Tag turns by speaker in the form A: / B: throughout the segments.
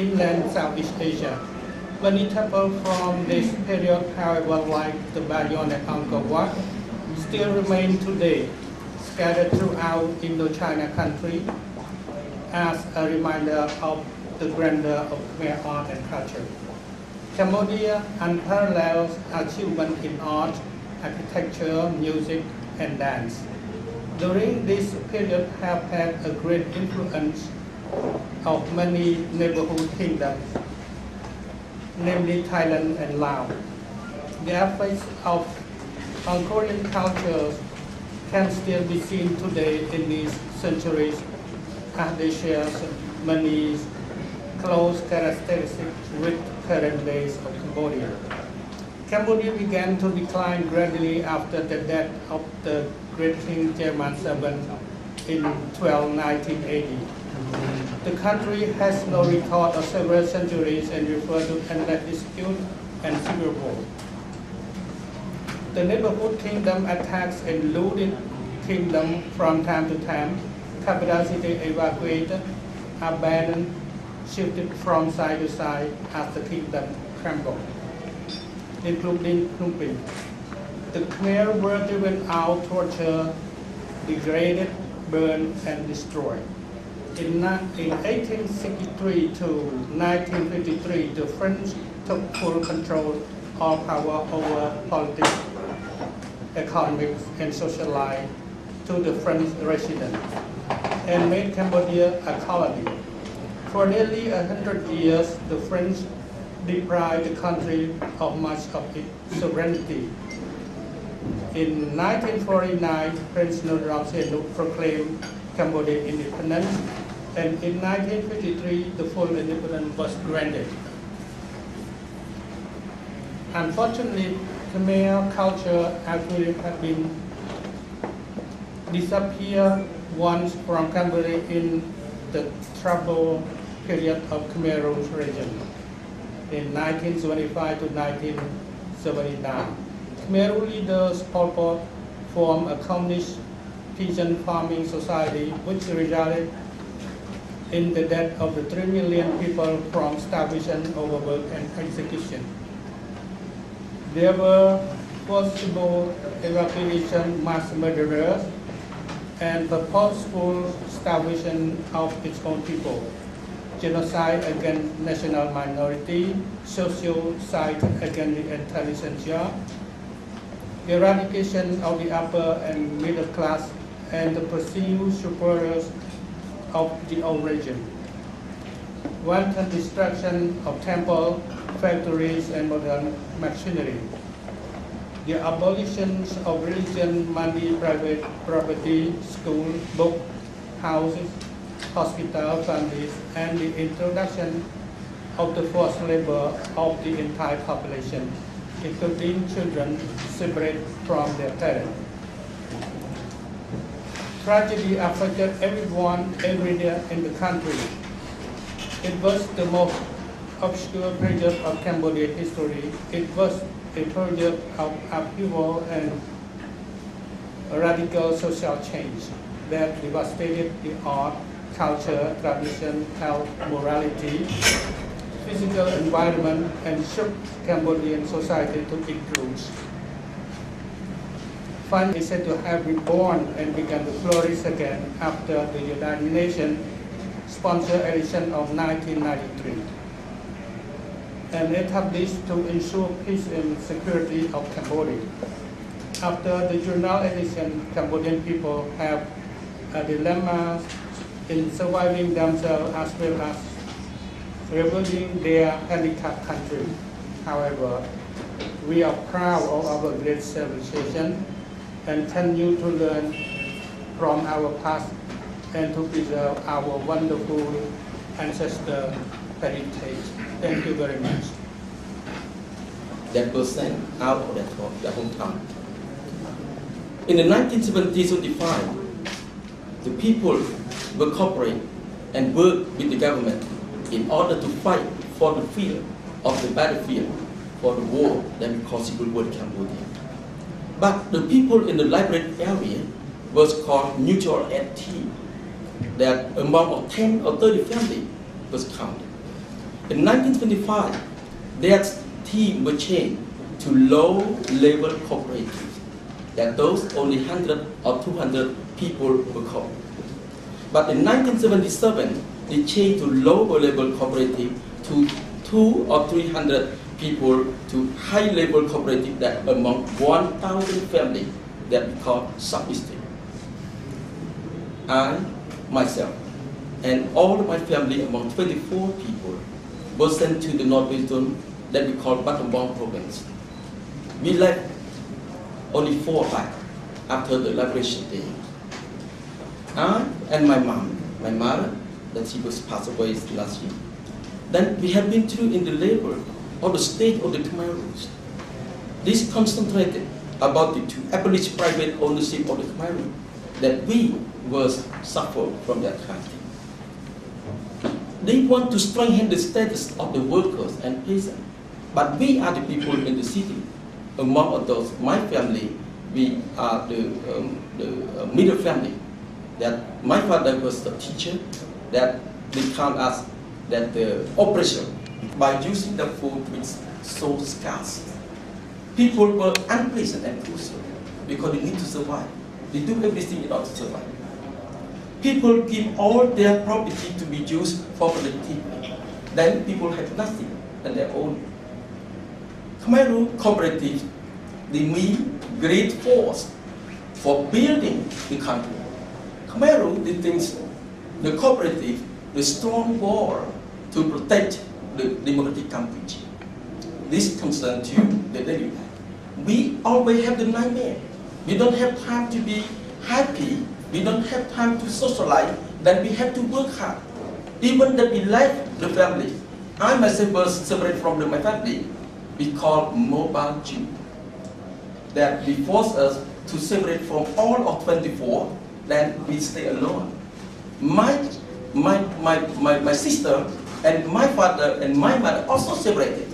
A: inland Southeast Asia. Many temples from this period, however, like the Bayon and Angkor Wat, still remain today, scattered throughout Indochina country, as a reminder of the grandeur of Khmer art and culture. Cambodia unparalleled achievement in art, architecture, music, and dance. During this period have had a great influence of many neighborhood kingdoms, namely Thailand and Laos. The effects of Angkorian cultures can still be seen today in these centuries as they share many close characteristics with current days of Cambodia. Cambodia began to decline gradually after the death of the great King Jayaman VII in 1980. The country has no record of several centuries and referred to endless dispute and civil war. The neighborhood kingdom attacks and looted kingdom from time to time. Capital city evacuated, abandoned, shifted from side to side as the kingdom crumbled, including Phnom Penh. The Khmer were driven out, tortured, degraded, burned, and destroyed. In 1863 to 1953, the French took full control of power over politics, economics, and social life to the French residents and made Cambodia a colony. For nearly 100 years, the French deprived the country of much of its sovereignty. In 1949, President Ramos-Horta proclaimed Cambodia independence, and in 1953, the full independence was granted. Unfortunately, Khmer culture actually had been disappeared once from Cambodia in the troubled period of Khmer Rouge region in 1975 to 1979. Khmer leaders Pol Pot formed a communist peasant farming society which resulted in the death of the 3 million people from starvation, overwork, and execution. There were forcible evacuation, mass murderers, and purposeful starvation of its own people, genocide against national minority, social side against the intelligentsia, the eradication of the upper and middle class, and the perceived superiors of the old region. Wanton destruction of temples, factories, and modern machinery. The abolition of religion, money, private property, school, book, houses, hospital, families, and the introduction of the forced labor of the entire population, including children separated from their parents. Tragedy affected everyone, every day in the country. It was the most obscure period of Cambodian history. It was a period of upheaval and radical social change that devastated the art, culture, tradition, health, morality, physical environment, and shook Cambodian society to its roots. Fun is said to have reborn and began to flourish again after the United Nations sponsored election of 1993 and established to ensure peace and security of Cambodia. After the general election, Cambodian people have a dilemma in surviving themselves as well as rebuilding their handicapped country. However, we are proud of our great civilization and continue to learn from our past and to preserve our wonderful ancestor heritage. Thank you very much.
B: That person out of their hometown. In the 1970-75, the people will cooperate and work with the government in order to fight for the field of the battlefield for the war that we call Civil War in Cambodia. But the people in the liberated area was called neutral aid team. That among of 10 or 30 families was counted. In 1925, their team was changed to low-level cooperatives. That those only 100 or 200 people were called. But in 1977, they changed to low-level cooperative to 200 or 300 people to high-level cooperative that among 1,000 families that we call sub-estate. I, myself, and all of my family, among 24 people, were sent to the northwest zone that we call Patron province. We left only 4 back after the liberation day. I and my mom, my mother, that she was passed away last year. Then we have been through in the labor of the state of the Khmer Rouge. This concentrated about to abolish private ownership of the Khmer Rouge, that we was suffered from that country. They want to strengthen the status of the workers and peasants, but we are the people in the city. Among those, my family, we are the middle family. That my father was a teacher, that they count us that the operation by using the food which is so scarce. People were unpleasant and crucial because they need to survive. They do everything in order to survive. People give all their property to be used for collectivity. Then people have nothing on their own. Khmer Rouge cooperative, they mean great force for building the country. Khmer Rouge, they think the cooperative, the strong wall to protect the democratic country. This concerns to the daily life. We always have the nightmare. We don't have time to be happy. We don't have time to socialize. Then we have to work hard. Even that we left the family. I myself was separated from my family. We call mobile Jew. That we force us to separate from all of 24. Then we stay alone. My sister and my father and my mother also separated.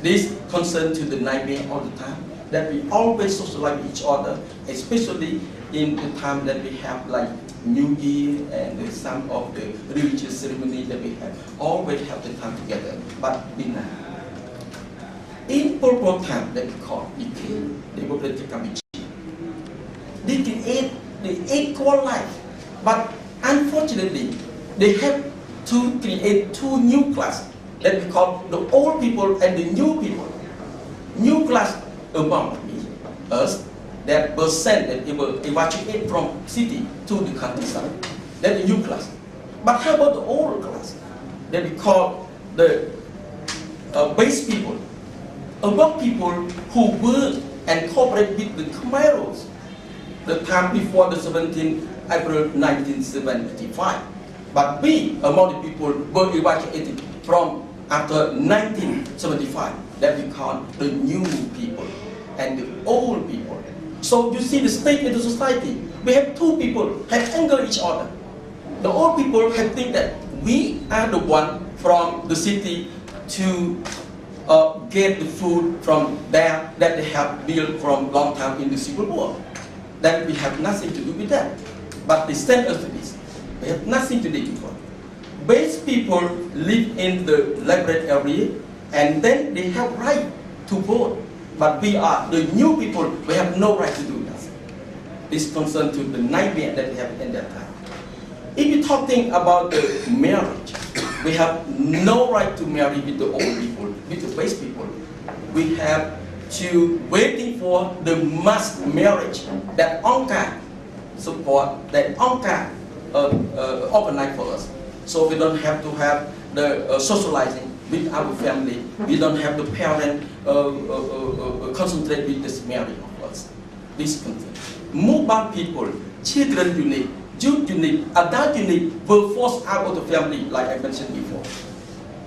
B: This concern to the nightmare all the time, that we always socialize with each other, especially in the time that we have like New Year and some of the religious ceremony that we have, always have the time together, but we not. In Pol Pot time that we call Democratic Cambodia, they create the equal life, but unfortunately, they have to create 2 new classes that we call the old people and the new people. New class among us that were sent, that they were evacuated from city to the countryside. That's the new class. But how about the old class that we call the base people? Among people who work and cooperate with the Khmer Rouge, the time before the 17th April 1975. But we, among the people, were evacuated from after 1975, that we call the new people and the old people. So you see the state in the society, we have 2 people have anger each other. The old people have think that we are the one from the city to get the food from there that they have built from long time in the Civil War. Then we have nothing to do with that. But they send us to this. We have nothing to do with it. Base people live in the liberate area and then they have right to vote. But we are the new people, we have no right to do that. This concerns to the nightmare that we have in that time. If you're talking about the marriage, we have no right to marry with the old people, with the base people. We have to waiting for the mass marriage that UNCA support, that UNCA organize for us. So we don't have to have the socializing with our family. We don't have the parent concentrate with this marriage of us. This concern. Mobile people, children unit, youth unit, adult unit were forced out of the family, like I mentioned before.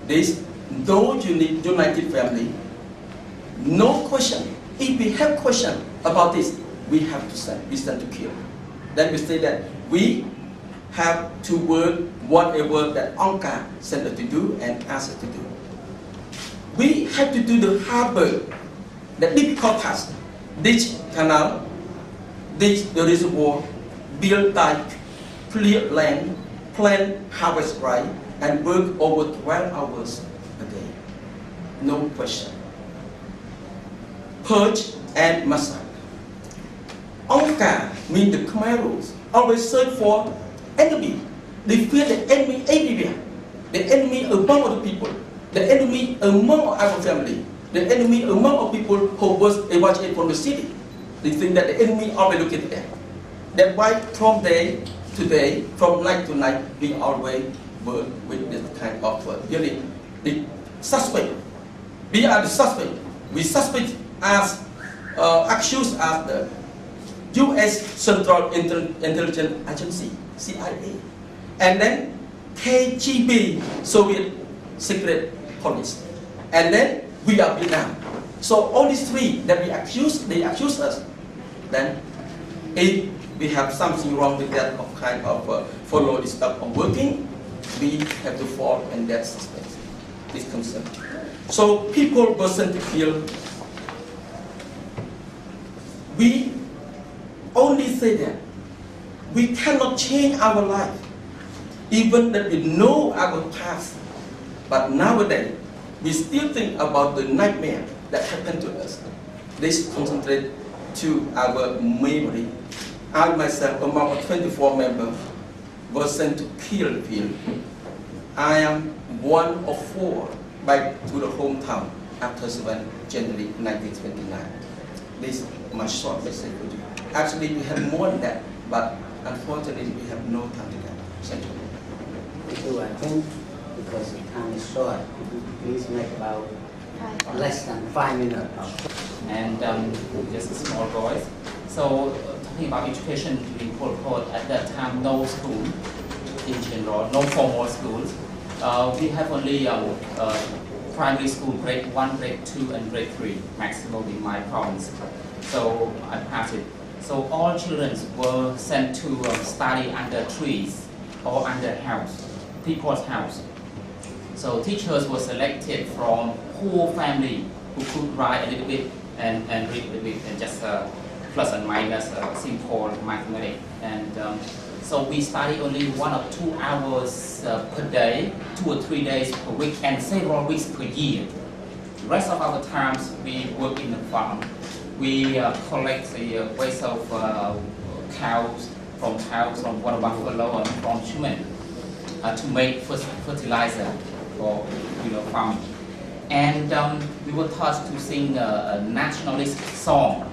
B: This no unit, united family, no question. If we have question about this, we have to send, we send to kill. Then we say that we have to work whatever that UNCA sent us to do and ask us to do. We have to do the hard work, the difficult task, ditch canal, ditch the reservoir, build dike, clear land, plant harvest right, and work over 12 hours a day. No question. Purge and massacre. Angka means the Khmer rules always search for enemy. They fear the enemy everywhere. The enemy among other people. The enemy among our family. The enemy among our people who was evacuated from the city. They think that the enemy always located there. That's why from day to day, from night to night, we always work with this kind of really the suspect. We are the suspect. We suspect as accused as the U.S. Central Intelligence Agency, CIA, and then KGB, Soviet Secret Police, and then we are Vietnam. So all these three that they accuse us. Then, if we have something wrong with that kind of follow this stuff on working, we have to fall in that suspect, this concern. So people person to feel. We only say that we cannot change our life, even that we know our past. But nowadays, we still think about the nightmare that happened to us. This concentrate to our memory. I myself, among 24 members, was sent to kill field. I am one of 4 back to the hometown after 7 January 1929. This is my short message for you. Actually, we have more than that, but unfortunately, we have no time to that. Thank you.
C: Thank you, I think, because the time is short, please make about less than 5 minutes.
D: And just a small voice. So talking about education during Pol Pot, at that time no school in general, no formal schools. We have only primary school grade 1, grade 2 and grade 3 maximum in my province. So I passed it. So all children were sent to study under trees or under house, people's house. So teachers were selected from poor family who could write a little bit and read a little bit and just plus and minus simple mathematics. And so we study only 1 or 2 hours per day, 2 or 3 days per week, and several weeks per year. The rest of our times we work in the farm. We collect the waste of cows, from water buffalo and from human to make fertilizer for farming. And we were taught to sing a nationalist song.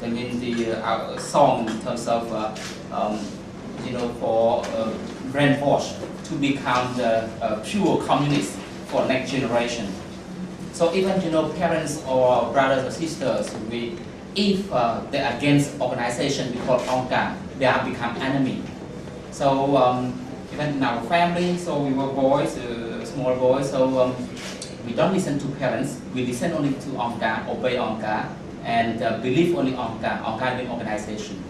D: I mean the song in terms of for brainwash to become the pure communist for next generation. So even parents or brothers or sisters, if they are against organization we call Angka, they have become enemy. So even in our family, so we were boys, small boys, so we don't listen to parents, we listen only to Angka, obey Angka, and believe only Angka. Angka means organization.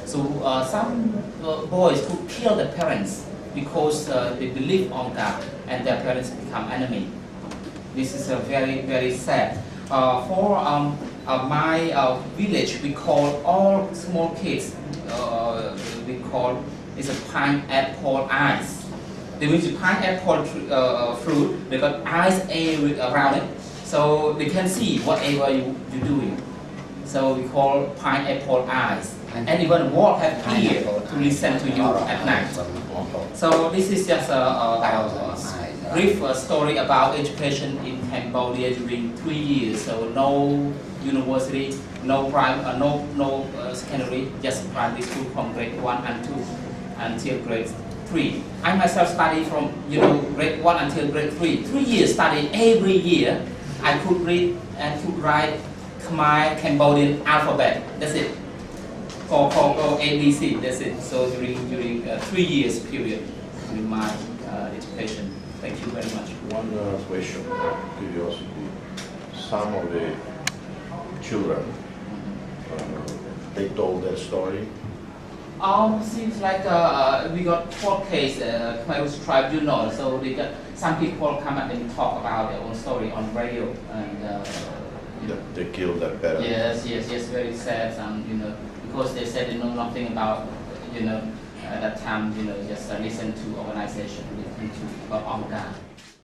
D: So some boys who kill their parents because they believe Angka and their parents become enemy. This is very, very sad. For my village, we call all small kids, we call it's a pineapple eyes. They mean the pineapple fruit, they got eyes around it, so they can see whatever you're doing. So we call pineapple eyes. And even wolf have ear to listen to you at night. So this is just a brief story about education in Cambodia during 3 years. So no university, no secondary, just primary school from grade 1 and 2 until grade 3. I myself studied from grade 1 until grade 3. 3 years study every year. I could read and could write Khmer Cambodian alphabet. That's it. Call ABC. That's it. So during 3 years period during my education. Thank you very much.
E: One question, curiosity. Some of the children, they told their story.
D: Seems like we got court case, Khmer Rouge tribunal. So they got some people come up and talk about their own story on radio, and
E: They killed their parents.
D: Yes, very sad. Because they said they know nothing about, at that time, just listen to organization, listen to Angka.